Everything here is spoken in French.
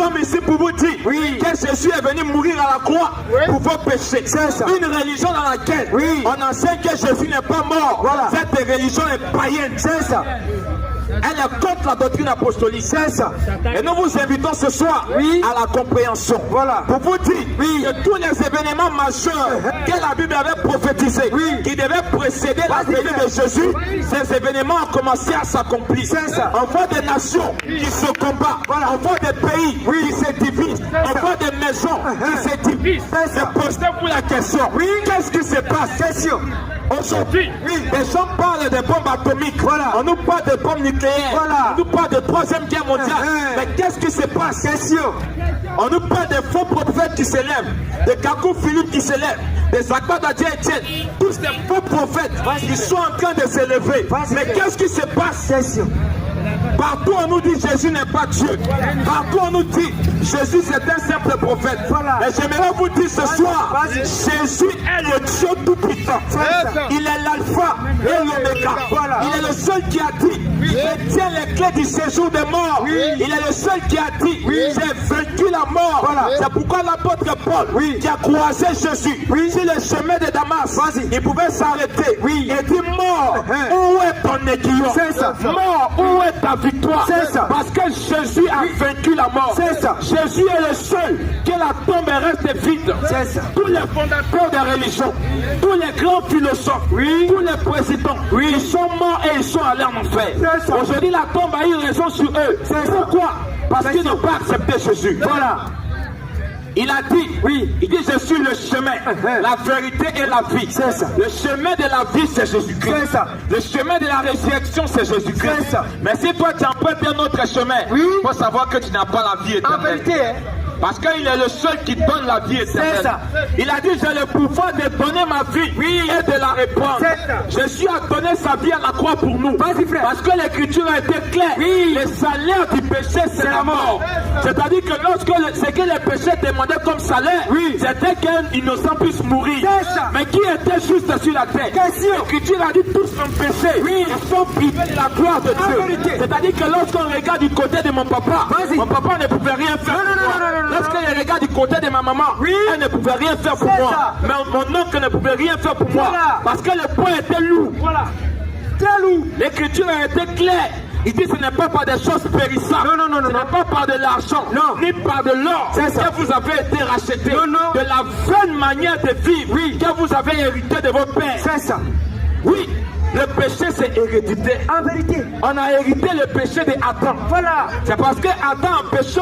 sommes ici pour vous dire que Jésus est venu mourir à la croix pour vos péchés. Une religion dans laquelle on enseigne que Jésus n'est pas mort. Cette religion est païenne. C'est ça. Elle est contre la doctrine apostolique. C'est ça. Et nous vous invitons ce soir à la compréhension. Pour vous dire que tous les événements majeurs que la Bible avait prophétisés, qui devaient précéder la venue de Jésus, ces événements ont commencé à s'accomplir. On voit des nations qui se combattent. On voit des pays qui se divisent. On voit des maisons qui se divisent. Posez-vous la question. Qu'est-ce qui se passe? Aujourd'hui, les gens parlent des bombes atomiques. On nous parle de bombes nucléaires. On nous parle de 3e guerre mondiale. Mais qu'est-ce qui se passe? On nous parle des faux prophètes qui s'élèvent, de Kakou Philippe qui s'élèvent, des Akbadadja Etienne, tous des faux prophètes qui sont en train de s'élever. Mais qu'est-ce qui se passe? Partout on nous dit Jésus n'est pas Dieu. Partout on nous dit Jésus c'est un simple prophète. Et j'aimerais vous dire ce soir, Jésus est le Dieu tout-puissant. Il est l'alpha et l'oméga. Il est le seul qui a dit, je tiens les clés du séjour des morts. Il est le seul qui a dit, j'ai vaincu la mort. C'est pourquoi l'apôtre Paul qui a croisé Jésus sur le chemin de Damas, il pouvait s'arrêter et dire, mort, où est ton aiguillon? Mort, où est ta victoire? Parce que Jésus a vaincu la mort. Jésus est le seul que la tombe reste vide. Tous les fondateurs des religions, tous les grands philosophes, tous les présidents, ils sont morts et ils sont allés en enfer. Aujourd'hui la tombe a eu raison sur eux. Pourquoi? Parce qu'ils n'ont pas accepté Jésus. Il a dit, il dit je suis le chemin, la vérité et la vie. Le chemin de la vie c'est Jésus-Christ. Le chemin de la résurrection c'est Jésus-Christ. Mais si toi tu empruntes un autre chemin, il faut savoir que tu n'as pas la vie éternelle. En vérité, parce qu'il est le seul qui donne la vie éternelle. Il a dit j'ai le pouvoir de donner ma vie et de la reprendre. Jésus a donné sa vie à la croix pour nous. Parce que l'écriture a été claire. Le salaire du péché c'est la mort. C'est-à-dire que lorsque ce que les péchés demandaient comme salaire, c'était qu'un innocent puisse mourir. Mais qui était juste sur la terre? L'écriture a dit tous ont péché. Ils sont privés de la gloire de Dieu. C'est-à-dire que lorsqu'on regarde du côté de mon papa ne pouvait rien faire. Lorsqu'il regarde du côté de ma maman, elle ne pouvait rien faire pour moi. Mais mon oncle ne pouvait rien faire pour moi. Parce que le poids était lourd. Très lourd. L'écriture a été claire. Il dit ce n'est pas par des choses périssables. Ce n'est pas par de l'argent, ni par de l'or que vous avez été racheté. De la vaine manière de vivre que vous avez hérité de vos pères. C'est ça. Oui. Le péché c'est hérédité. En vérité, on a hérité le péché d'Adam. C'est parce que Adam a péché.